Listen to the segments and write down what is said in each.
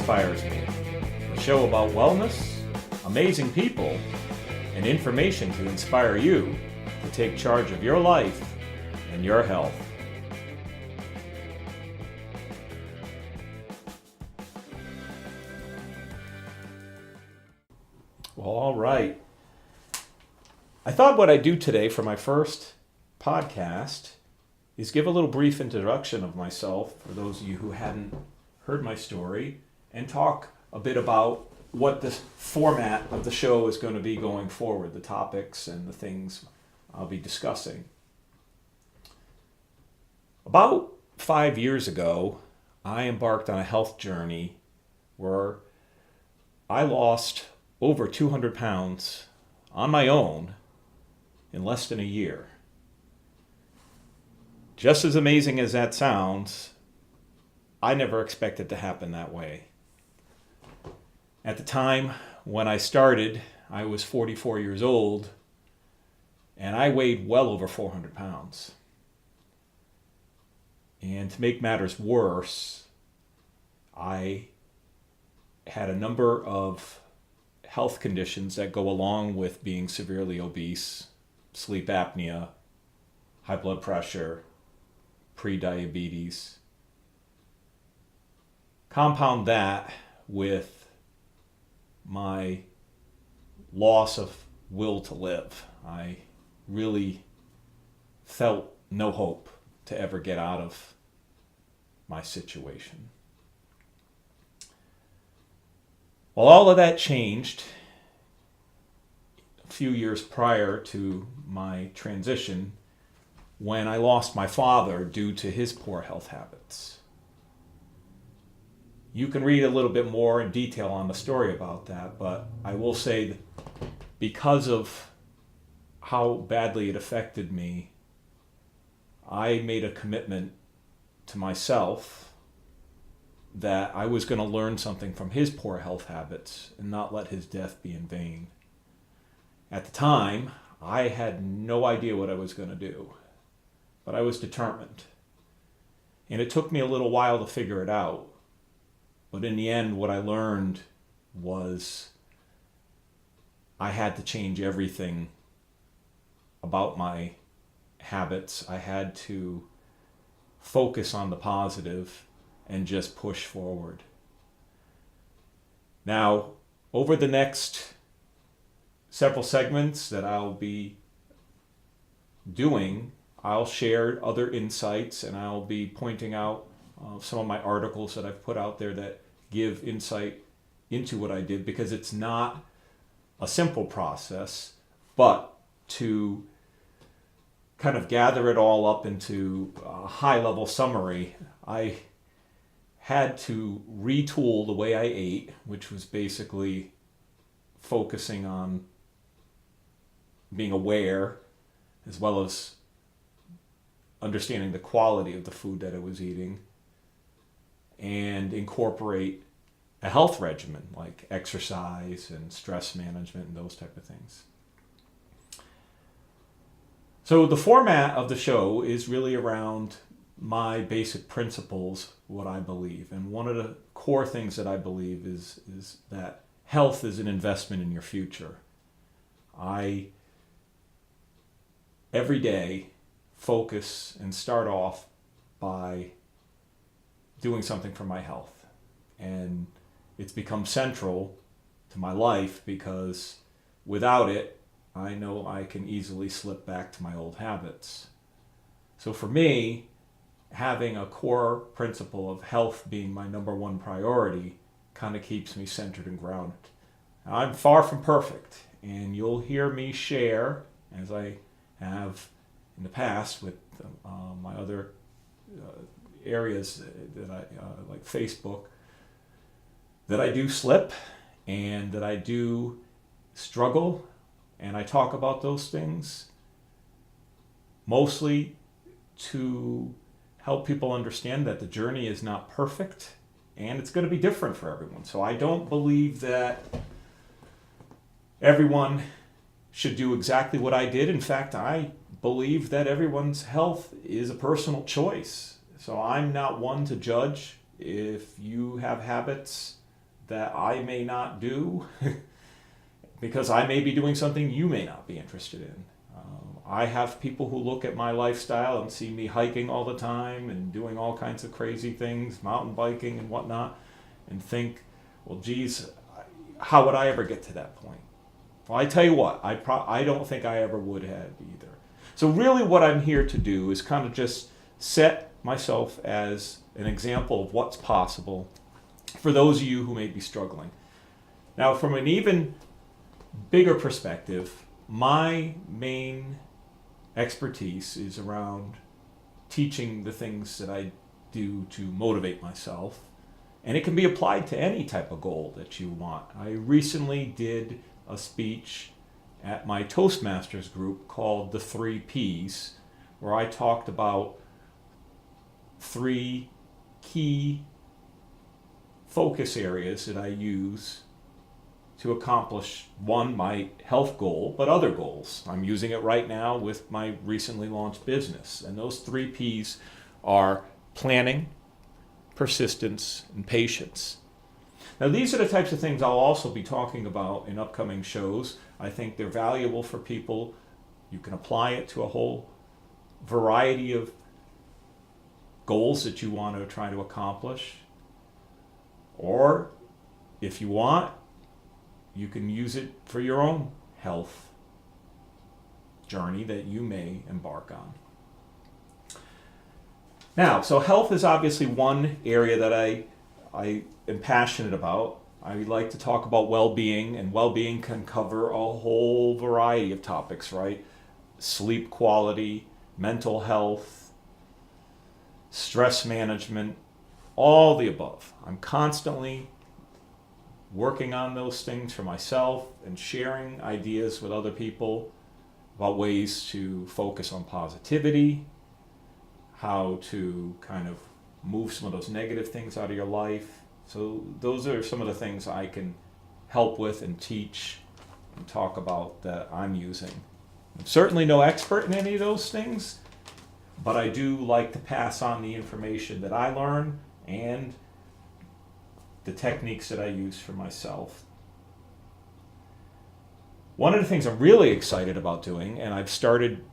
Inspires Me, a show about wellness, amazing people, and information to inspire you to take charge of your life and your health. Well, all right. I thought what I'd do today for my first podcast is give a little brief introduction of myself for those of you who hadn't heard my story, and talk a bit about what the format of the show is going to be going forward, the topics and the things I'll be discussing. About 5 years ago, I embarked on a health journey where I lost over 200 pounds on my own in less than a year. Just as amazing as that sounds, I never expected it to happen that way. At the time when I started, I was 44 years old, and I weighed well over 400 pounds. And to make matters worse, I had a number of health conditions that go along with being severely obese: sleep apnea, high blood pressure, pre-diabetes. Compound that with my loss of will to live. I really felt no hope to ever get out of my situation. Well, all of that changed a few years prior to my transition when I lost my father due to his poor health habits. You can read a little bit more in detail on the story about that, but I will say that because of how badly it affected me, I made a commitment to myself that I was going to learn something from his poor health habits and not let his death be in vain. At the time, I had no idea what I was going to do, but I was determined. And it took me a little while to figure it out. But in the end, what I learned was I had to change everything about my habits. I had to focus on the positive and just push forward. Now, over the next several segments that I'll be doing, I'll share other insights, and I'll be pointing out some of my articles that I've put out there that give insight into what I did, because it's not a simple process, but to kind of gather it all up into a high-level summary, I had to retool the way I ate, which was basically focusing on being aware as well as understanding the quality of the food that I was eating, and incorporate a health regimen like exercise and stress management and those type of things. So the format of the show is really around my basic principles, what I believe. And one of the core things that I believe is that health is an investment in your future. I, every day, focus and start off by doing something for my health. And it's become central to my life because without it, I know I can easily slip back to my old habits. So for me, having a core principle of health being my number one priority kind of keeps me centered and grounded. Now, I'm far from perfect, and you'll hear me share, as I have in the past with my other areas that I like Facebook, that I do slip and that I do struggle, and I talk about those things mostly to help people understand that the journey is not perfect and it's going to be different for everyone. So I don't believe that everyone should do exactly what I did. In fact, I believe that everyone's health is a personal choice. So I'm not one to judge if you have habits that I may not do because I may be doing something you may not be interested in. I have people who look at my lifestyle and see me hiking all the time and doing all kinds of crazy things, mountain biking and whatnot, and think, well, geez, how would I ever get to that point? Well, I tell you what, I don't think I ever would have either. So really what I'm here to do is kind of just set myself as an example of what's possible for those of you who may be struggling. Now, from an even bigger perspective, my main expertise is around teaching the things that I do to motivate myself, and it can be applied to any type of goal that you want. I recently did a speech at my Toastmasters group called the 3 Ps, where I talked about 3 key focus areas that I use to accomplish, one, my health goal, but other goals. I'm using it right now with my recently launched business. And those 3 Ps are planning, persistence, and patience. Now, these are the types of things I'll also be talking about in upcoming shows. I think they're valuable for people. You can apply it to a whole variety of goals that you want to try to accomplish. Or, if you want, you can use it for your own health journey that you may embark on. Now, so health is obviously one area that I am passionate about. I like to talk about well-being, and well-being can cover a whole variety of topics, right? Sleep quality, mental health, stress management, all the above. I'm constantly working on those things for myself and sharing ideas with other people about ways to focus on positivity, how to kind of move some of those negative things out of your life. So those are some of the things I can help with and teach and talk about that I'm using. I'm certainly no expert in any of those things, but I do like to pass on the information that I learn and the techniques that I use for myself. One of the things I'm really excited about doing, and I've started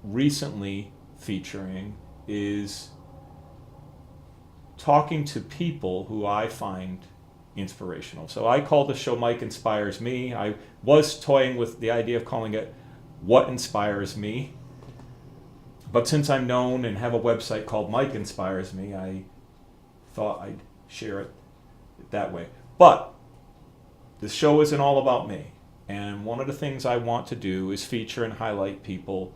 recently featuring, is talking to people who I find inspirational. So I call the show Mike Inspires Me. I was toying with the idea of calling it What Inspires Me. But since I'm known and have a website called Mike Inspires Me, I thought I'd share it that way. But the show isn't all about me. And one of the things I want to do is feature and highlight people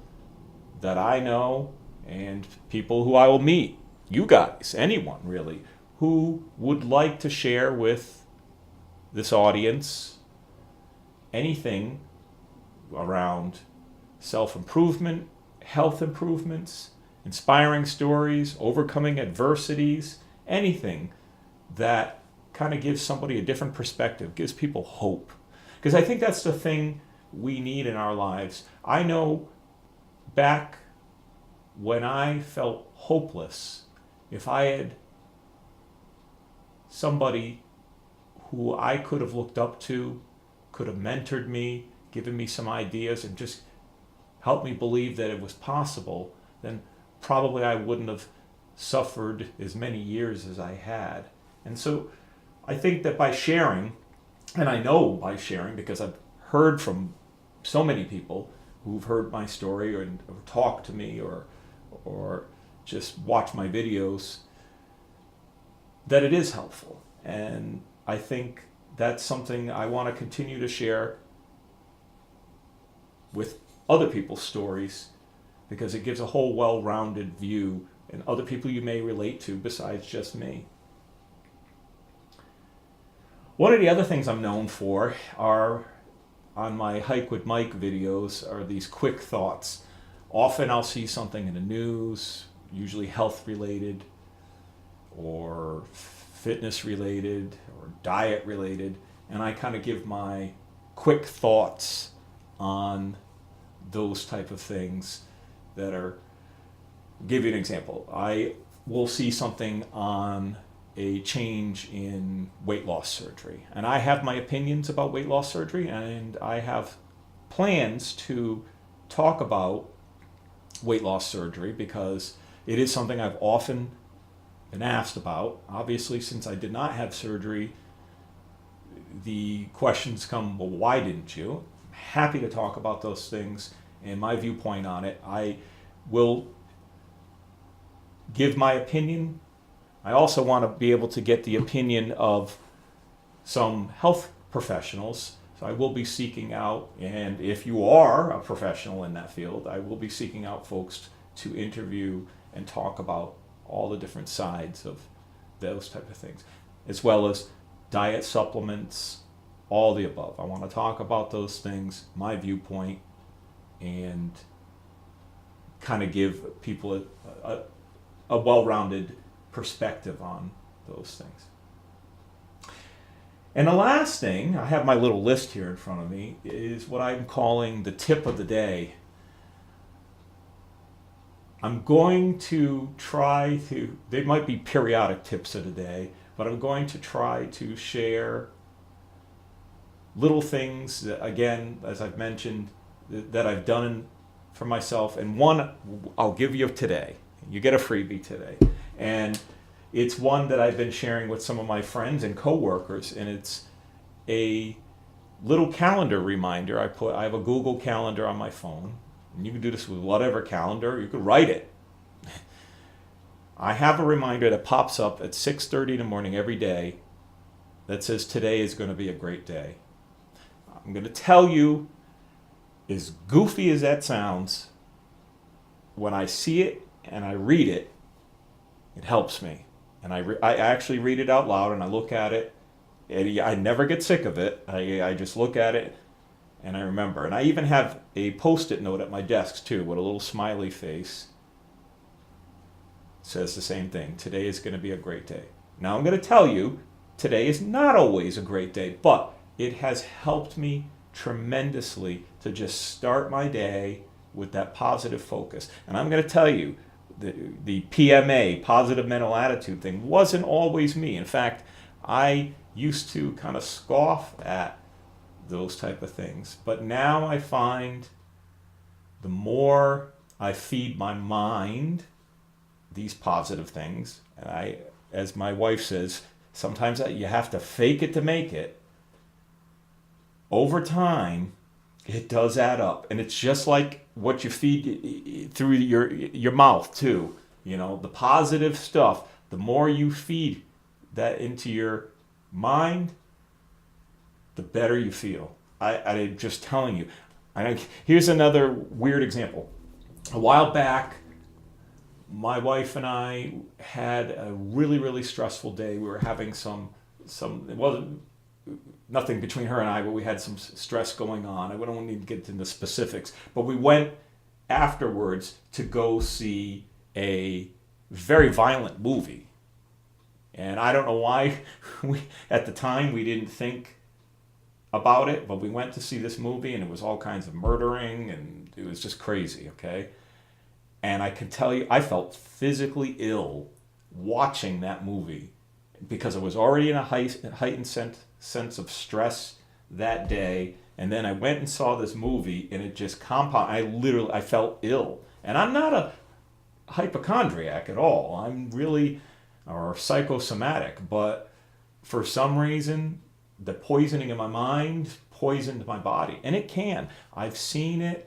that I know and people who I will meet. You guys, anyone really, who would like to share with this audience anything around self-improvement, health improvements, inspiring stories, overcoming adversities, anything that kind of gives somebody a different perspective, gives people hope. Because I think that's the thing we need in our lives. I know back when I felt hopeless, if I had somebody who I could have looked up to, could have mentored me, given me some ideas, and just helped me believe that it was possible, then probably I wouldn't have suffered as many years as I had. And so I think that by sharing, and I know by sharing because I've heard from so many people who've heard my story or talked to me or just watch my videos, that it is helpful. And I think that's something I want to continue to share with other people's stories, because it gives a whole well-rounded view and other people you may relate to besides just me. One of the other things I'm known for are, on my Hike with Mike videos, are these quick thoughts. Often I'll see something in the news, usually health related or fitness related or diet related, and I kind of give my quick thoughts on those type of things that are, I'll give you an example. I will see something on a change in weight loss surgery. And I have my opinions about weight loss surgery, and I have plans to talk about weight loss surgery because it is something I've often been asked about. Obviously, since I did not have surgery, the questions come, well, why didn't you? I'm happy to talk about those things and my viewpoint on it. I will give my opinion. I also want to be able to get the opinion of some health professionals. So I will be seeking out, and if you are a professional in that field, I will be seeking out folks to interview and talk about all the different sides of those type of things, as well as diet, supplements, all the above. I want to talk about those things, my viewpoint, and kind of give people a well-rounded perspective on those things. And the last thing, I have my little list here in front of me, is what I'm calling the tip of the day. I'm going to try to, they might be periodic tips of the day, but I'm going to try to share little things that, again, as I've mentioned, that I've done for myself. And one I'll give you today. You get a freebie today. And it's one that I've been sharing with some of my friends and coworkers, and it's a little calendar reminder. I have a Google Calendar on my phone, and you can do this with whatever calendar. You could write it. I have a reminder that pops up at 6:30 in the morning every day that says today is going to be a great day. I'm going to tell you, as goofy as that sounds, when I see it and I read it, it helps me. And I actually read it out loud and I look at it, and I never get sick of it. I just look at it and I remember. And I even have a Post-it note at my desk too with a little smiley face. It says the same thing. Today is going to be a great day. Now I'm going to tell you, today is not always a great day, but it has helped me tremendously to just start my day with that positive focus. And I'm going to tell you, the PMA, positive mental attitude thing, wasn't always me. In fact, I used to kind of scoff at those type of things. But now I find the more I feed my mind these positive things, and as my wife says, sometimes you have to fake it to make it. Over time, it does add up, and it's just like what you feed through your mouth too. You know, the positive stuff. The more you feed that into your mind, the better you feel. I'm just telling you. Here's another weird example. A while back, my wife and I had a really, really stressful day. We were having some. It wasn't nothing between her and I, but we had some stress going on. I don't need to get into specifics, but we went afterwards to go see a very violent movie. And I don't know why at the time we didn't think about it, but we went to see this movie and it was all kinds of murdering and it was just crazy, okay? And I can tell you, I felt physically ill watching that movie because I was already in a heightened sense of stress that day, and then I went and saw this movie and it just compounded. I felt ill. And I'm not a hypochondriac at all. I'm really, or psychosomatic, but for some reason the poisoning in my mind poisoned my body, and it can. I've seen it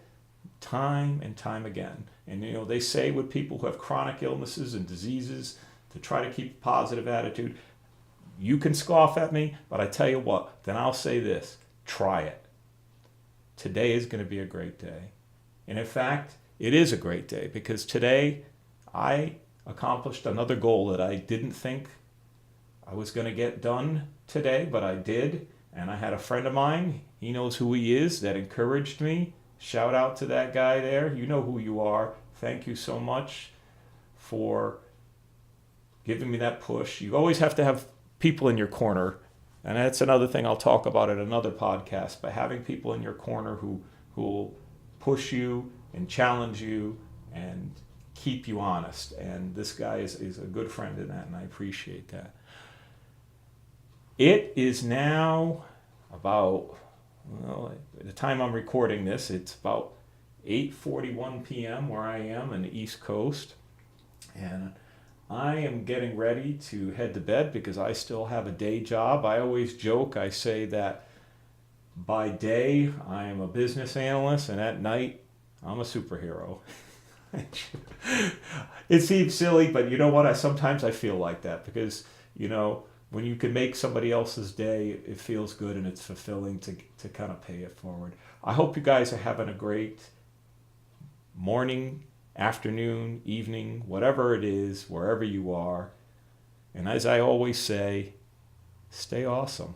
time and time again. And you know, they say with people who have chronic illnesses and diseases to try to keep a positive attitude. You can scoff at me, but I tell you what, then I'll say this, try it. Today is going to be a great day. And in fact, it is a great day because today I accomplished another goal that I didn't think I was going to get done today, but I did. And I had a friend of mine, he knows who he is, that encouraged me. Shout out to that guy there. You know who you are. Thank you so much for giving me that push. You always have to have people in your corner, and that's another thing I'll talk about in another podcast, but having people in your corner who will push you and challenge you and keep you honest. And this guy is a good friend in that, and I appreciate that. It is now about, well, at the time I'm recording this, it's about 8:41 p.m. where I am in the East Coast. And I am getting ready to head to bed because I still have a day job. I always joke, I say that by day I am a business analyst and at night I'm a superhero. It seems silly, but you know what? Sometimes I feel like that because, you know, when you can make somebody else's day, it feels good and it's fulfilling to kind of pay it forward. I hope you guys are having a great morning, afternoon, evening, whatever it is, wherever you are. And as I always say, stay awesome.